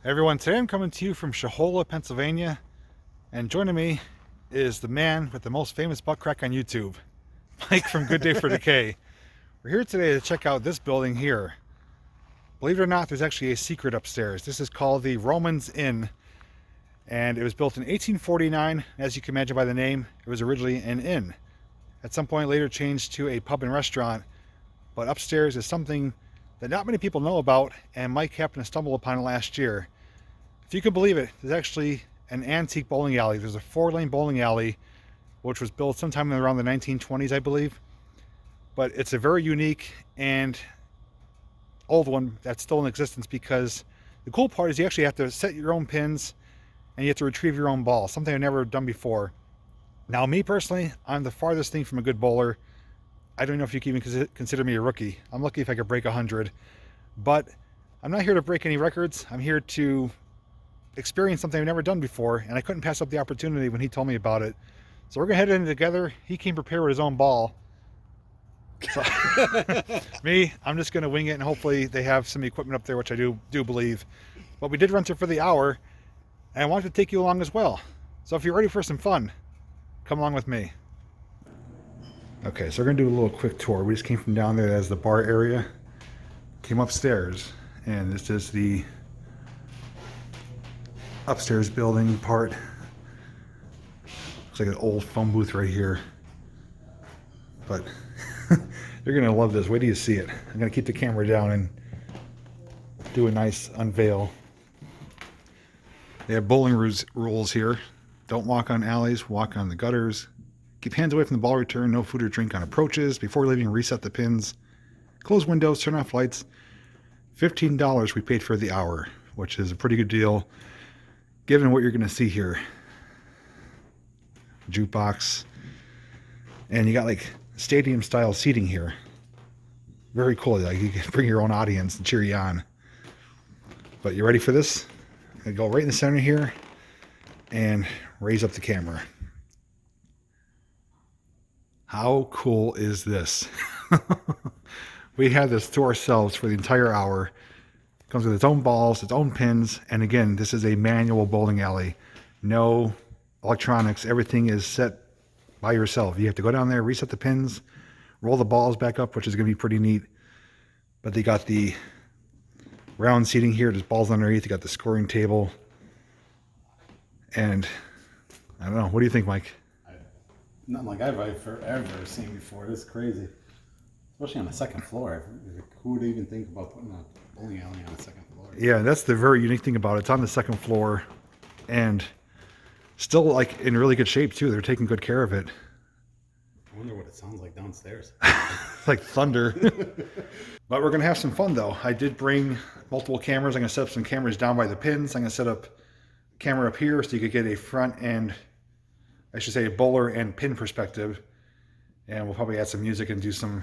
Everyone, today I'm coming to you from Shahola, Pennsylvania, and joining me is the man with the most famous butt crack on YouTube, Mike from Good Day for Decay. We're here today to check out this building here. Believe it or not, there's actually a secret upstairs. This is called the Romans Inn, and it was built in 1849. As you can imagine by the name, it was originally an inn. At some point later changed to a pub and restaurant, but upstairs is something that not many people know about, and Mike happened to stumble upon it last year. If you can believe it, there's actually an antique bowling alley. There's a 4-lane bowling alley, which was built sometime around the 1920s, I believe. But it's a very unique and old one that's still in existence, because the cool part is you actually have to set your own pins and you have to retrieve your own ball, something I've never done before. Now, me personally, I'm the farthest thing from a good bowler. I don't know if you can even consider me a rookie. I'm lucky if I could break 100. But I'm not here to break any records. I'm here to experience something I've never done before, and I couldn't pass up the opportunity when he told me about it. So we're gonna head in together. He came prepared with his own ball. So me, I'm just gonna wing it, and hopefully they have some equipment up there, which I do believe. But we did rent it for the hour, and I wanted to take you along as well. So if you're ready for some fun, come along with me. Okay, so we're gonna do a little quick tour. We just came from down there as the bar area, came upstairs, and this is the upstairs building part. Looks like an old phone booth right here, but you're gonna love this. Wait till you see it. I'm gonna keep the camera down and do a nice unveil. They have bowling rules here. Don't walk on alleys, walk on the gutters. Keep hands away from the ball return. No food or drink on approaches. Before leaving, reset the pins. Close windows, turn off lights. $15 we paid for the hour, which is a pretty good deal given what you're going to see here. Jukebox. And you got like stadium style seating here. Very cool. Like you can bring your own audience and cheer you on. But you ready for this? I'm going to go right in the center here and raise up the camera. How cool is this? We had this to ourselves for the entire hour. Comes with its own balls, its own pins, and again, this is a manual bowling alley. No electronics. Everything is set by yourself. You have to go down there, reset the pins, roll the balls back up, which is going to be pretty neat. But they got the round seating here. There's balls underneath. They got the scoring table. And I don't know. What do you think, Mike? Nothing like I've ever seen before. This is crazy. Especially on the second floor. Who would even think about putting a bowling alley on the second floor? Yeah, that's the very unique thing about it. It's on the second floor and still like in really good shape too. They're taking good care of it. I wonder what it sounds like downstairs. Like thunder. But we're gonna have some fun though. I did bring multiple cameras. I'm gonna set up some cameras down by the pins. I'm gonna set up a camera up here so you could get a front and, I should say, a bowler and pin perspective. And we'll probably add some music and do some,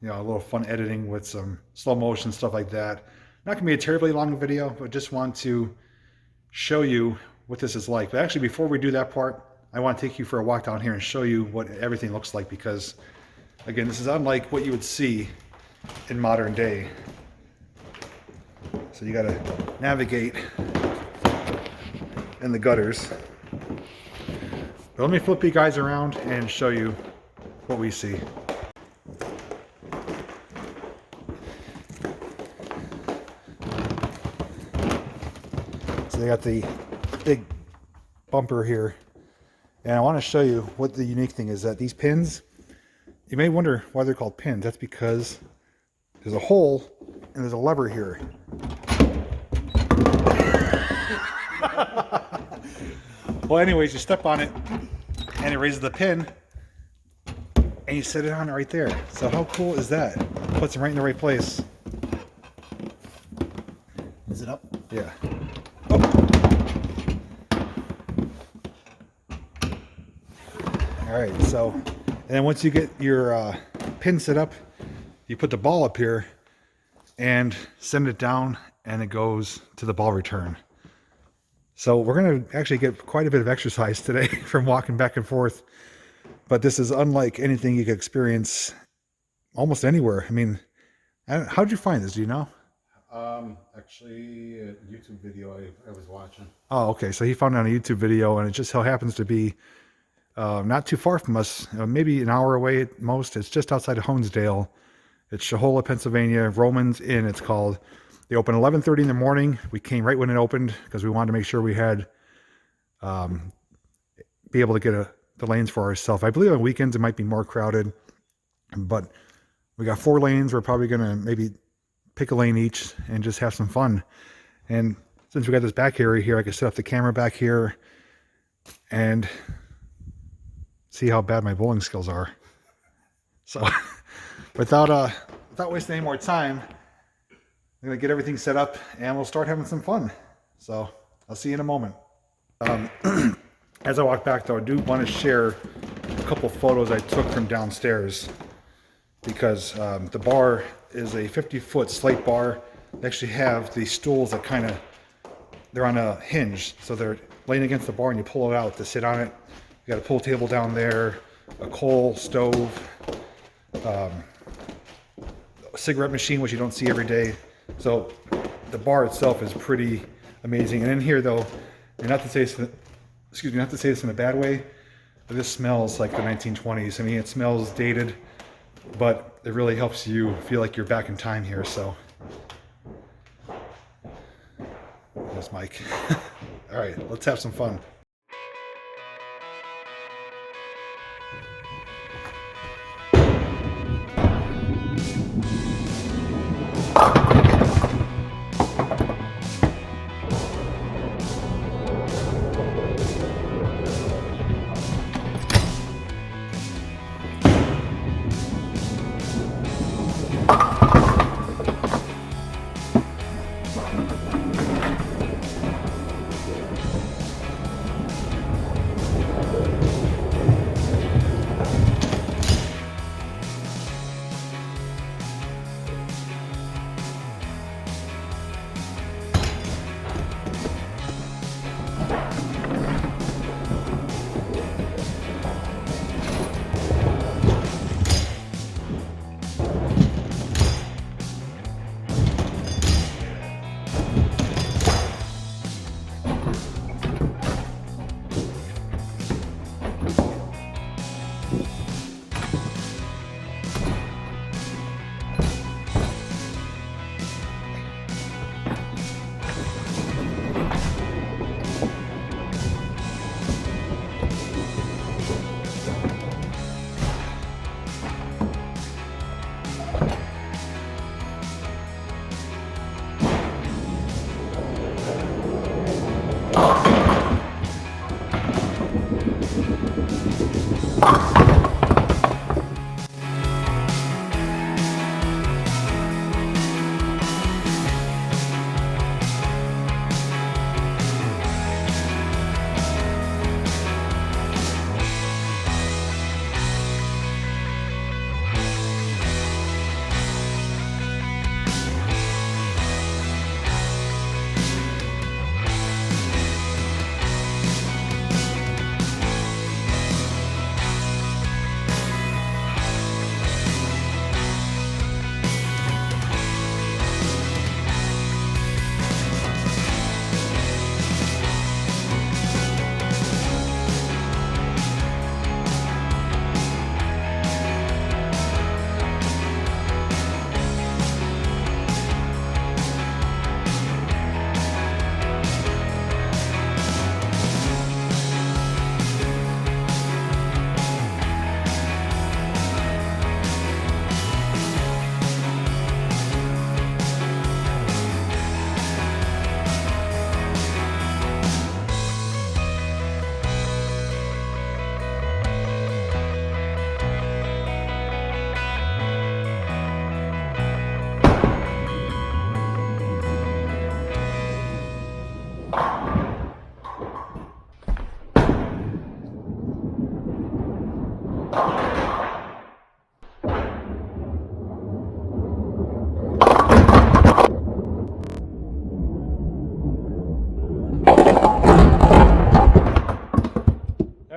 a little fun editing with some slow motion, stuff like that. Not gonna be a terribly long video, but just want to show you what this is like. But actually, before we do that part, I want to take you for a walk down here and show you what everything looks like, because again, this is unlike what you would see in modern day. So you gotta navigate in the gutters. But let me flip you guys around and show you what we see. So they got the big bumper here, and I want to show you what the unique thing is, that these pins, you may wonder why they're called pins. That's because there's a hole and there's a lever here. Well, anyways, you step on it and it raises the pin and you set it on right there. So how cool is that? Puts it right in the right place. Is it up? Yeah. All right, so, and then once you get your pin set up, you put the ball up here and send it down, and it goes to the ball return. So we're going to actually get quite a bit of exercise today from walking back and forth. But this is unlike anything you could experience almost anywhere. I mean, how'd you find this? Do you know? Actually, a YouTube video I was watching. Oh, okay. So he found it on a YouTube video, and it just so happens to be not too far from us, maybe an hour away at most. It's just outside of Honesdale. It's Shahola, Pennsylvania, Romans Inn, it's called. They open 11:30 in the morning. We came right when it opened because we wanted to make sure we had be able to get the lanes for ourselves. I believe on weekends it might be more crowded, but we got 4 lanes. We're probably going to maybe pick a lane each and just have some fun. And since we got this back area here, I can set up the camera back here and see how bad my bowling skills are. So without wasting any more time, I'm going to get everything set up and we'll start having some fun. So I'll see you in a moment. As I walk back though, I do want to share a couple photos I took from downstairs because the bar is a 50-foot slate bar. They actually have these stools that they're on a hinge. So they're laying against the bar and you pull it out to sit on it. You got a pool table down there, a coal stove, a cigarette machine, which you don't see every day. So the bar itself is pretty amazing. And in here though, and not to say this in a bad way, but this smells like the 1920s. I mean, it smells dated, but it really helps you feel like you're back in time here. So there's Mike. All right, let's have some fun.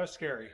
was scary.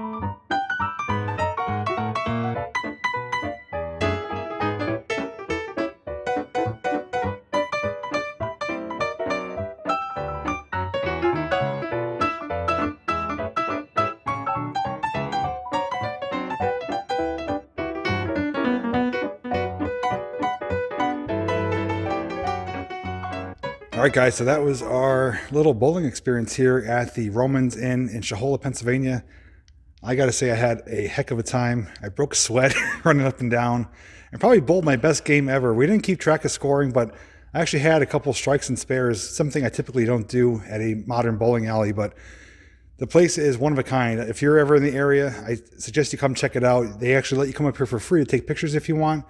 All right, guys, so that was our little bowling experience here at the Romans Inn in Shahola, Pennsylvania. I got to say I had a heck of a time. I broke a sweat running up and down and probably bowled my best game ever. We didn't keep track of scoring, but I actually had a couple strikes and spares, something I typically don't do at a modern bowling alley, but the place is one of a kind. If you're ever in the area, I suggest you come check it out. They actually let you come up here for free to take pictures if you want,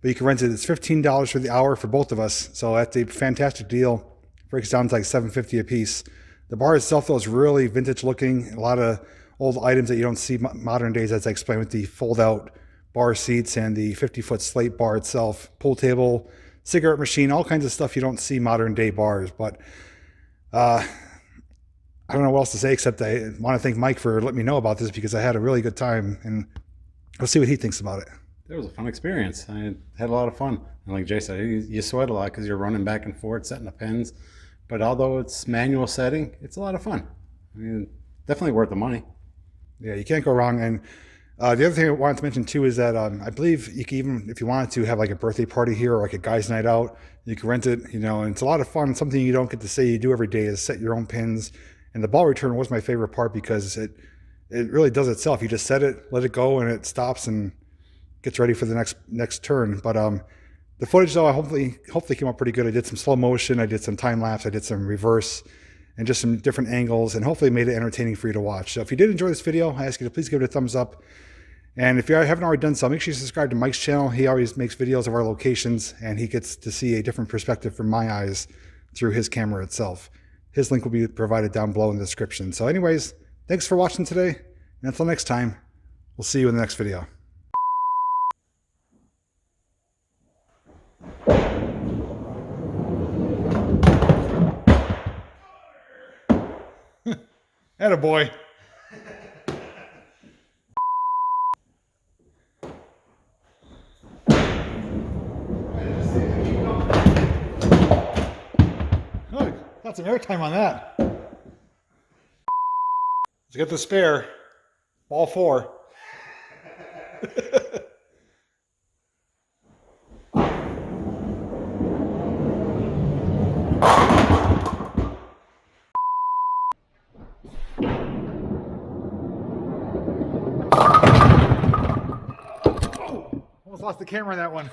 but you can rent it. It's $15 for the hour for both of us, so that's a fantastic deal. Breaks down to like $7.50 a piece. The bar itself, though, is really vintage looking. A lot of old items that you don't see modern days, as I explained, with the fold-out bar seats and the 50-foot slate bar itself, pool table, cigarette machine, all kinds of stuff you don't see modern day bars. But I don't know what else to say except I want to thank Mike for letting me know about this, because I had a really good time, and we'll see what he thinks about it. It was a fun experience. I had a lot of fun. And like Jay said, you sweat a lot because you're running back and forth, setting the pins. But although it's manual setting, it's a lot of fun. I mean, definitely worth the money. Yeah, you can't go wrong. And the other thing I wanted to mention too is that I believe you can, even if you wanted to, have like a birthday party here or like a guys' night out. You can rent it, you know, and it's a lot of fun. Something you don't get to say you do every day is set your own pins. And the ball return was my favorite part because it really does itself. You just set it, let it go, and it stops and gets ready for the next turn. But the footage, though, hopefully came out pretty good. I did some slow motion, I did some time lapse, I did some reverse, and just some different angles, and hopefully made it entertaining for you to watch. So if you did enjoy this video, I ask you to please give it a thumbs up. And if you haven't already done so, make sure you subscribe to Mike's channel. He always makes videos of our locations, and he gets to see a different perspective from my eyes through his camera itself. His link will be provided down below in the description. So anyways, thanks for watching today, and until next time, we'll see you in the next video. Attaboy. Oh, got some airtime on that. Let's get the spare. Ball 4. Almost lost the camera on that one.